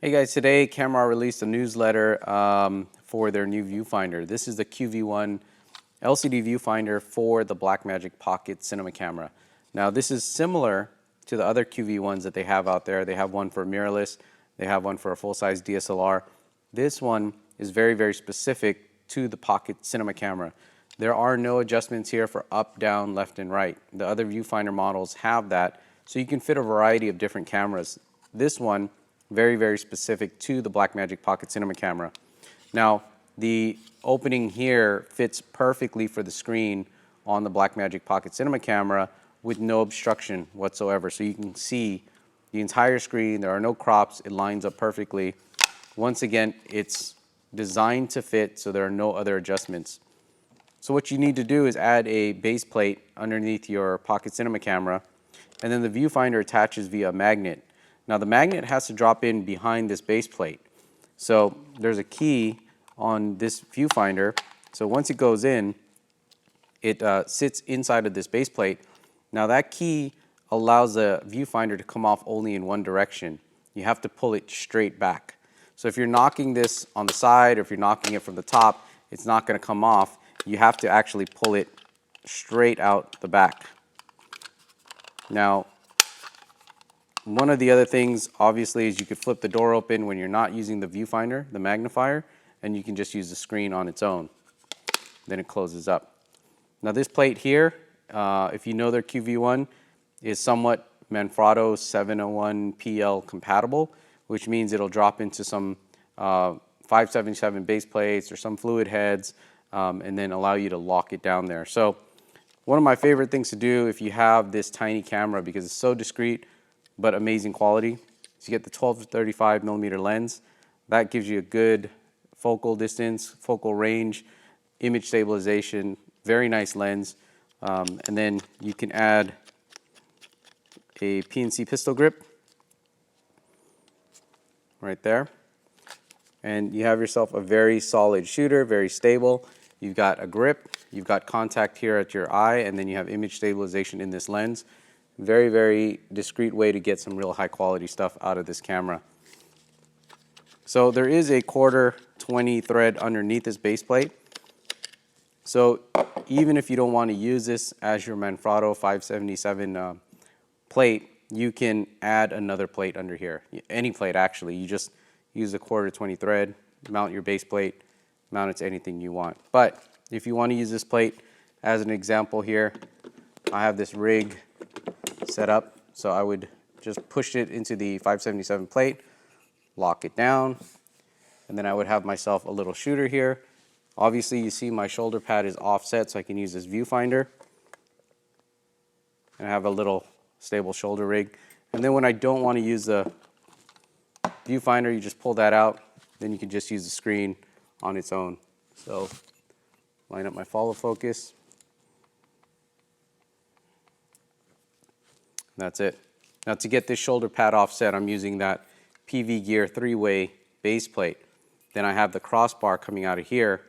Hey guys, today Kamerar released a newsletter for their new viewfinder. This is the QV1 LCD viewfinder for the BlackMagic Pocket Cinema camera. Now this is similar to the other QV1s that they have out there. They have one for mirrorless, they have one for a full-size DSLR. This one is very, very specific to the Pocket Cinema camera. There are no adjustments here for up, down, left, and right. The other viewfinder models have that, so you can fit a variety of different cameras. This one, very, very specific to the BlackMagic Pocket Cinema camera. Now, the opening here fits perfectly for the screen on the BlackMagic Pocket Cinema camera with no obstruction whatsoever. So you can see the entire screen, there are no crops, it lines up perfectly. Once again, it's designed to fit, so there are no other adjustments. So what you need to do is add a base plate underneath your Pocket Cinema camera, and then the viewfinder attaches via a magnet. Now the magnet has to drop in behind this base plate. So there's a key on this viewfinder. So once it goes in, it sits inside of this base plate. Now that key allows the viewfinder to come off only in one direction. You have to pull it straight back. So if you're knocking this on the side or if you're knocking it from the top, it's not going to come off. You have to actually pull it straight out the back. Now, one of the other things, obviously, is you could flip the door open when you're not using the viewfinder, the magnifier, and you can just use the screen on its own. Then it closes up. Now this plate here, if you know their QV1, is somewhat Manfrotto 701 PL compatible, which means it'll drop into some 577 base plates or some fluid heads, and then allow you to lock it down there. So one of my favorite things to do if you have this tiny camera, because it's so discreet, but amazing quality. So you get the 12-35 millimeter lens. That gives you a good focal distance, focal range, image stabilization, very nice lens. And then you can add a PNC pistol grip right there. And you have yourself a very solid shooter, very stable. You've got a grip, you've got contact here at your eye, and then you have image stabilization in this lens. Very, very discreet way to get some real high quality stuff out of this camera. So there is a 1/4-20 thread underneath this base plate. So even if you don't want to use this as your Manfrotto 577 plate, you can add another plate under here. Any plate actually, you just use a 1/4-20 thread, mount your base plate, mount it to anything you want. But if you want to use this plate as an example here, I have this rig set up, so I would just push it into the 577 plate, lock it down, and then I would have myself a little shooter here. Obviously you see my shoulder pad is offset, so I can use this viewfinder and have a little stable shoulder rig. And then when I don't want to use the viewfinder, you just pull that out, then you can just use the screen on its own. So line up my follow focus. That's it. Now to get this shoulder pad offset, I'm using that PV Gear 3-way base plate. Then I have the crossbar coming out of here,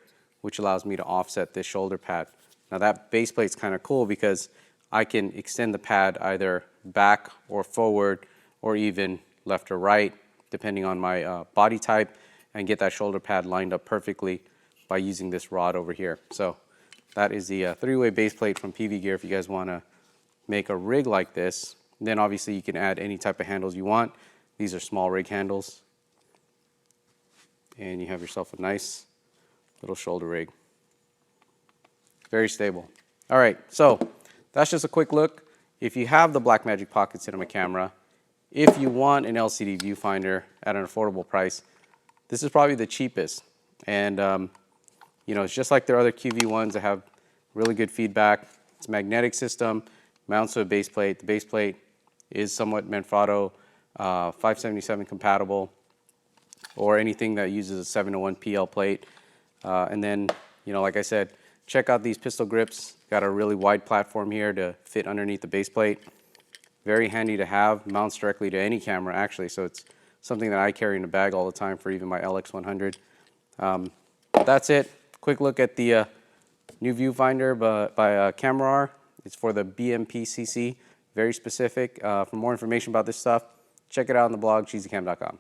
which allows me to offset this shoulder pad. Now that base plate's kind of cool because I can extend the pad either back or forward or even left or right, depending on my body type, and get that shoulder pad lined up perfectly by using this rod over here. So that is the 3-way base plate from PV Gear if you guys want to make a rig like this. And then obviously you can add any type of handles you want. These are small rig handles. And you have yourself a nice little shoulder rig. Very stable. All right, so that's just a quick look. If you have the BlackMagic Pocket Cinema camera, if you want an LCD viewfinder at an affordable price, this is probably the cheapest. And you know, it's just like their other QV1s that have really good feedback. It's a magnetic system, mounts to a base plate. The base plate is somewhat Manfrotto 577 compatible, or anything that uses a 701 PL plate. And then, you know, like I said, check out these pistol grips. Got a really wide platform here to fit underneath the base plate. Very handy to have, mounts directly to any camera actually, so it's something that I carry in a bag all the time for even my LX100. That's it. Quick look at the new viewfinder by Kamerar. It's for the BMPCC, very specific. For more information about this stuff, check it out on the blog, Cheesycam.com.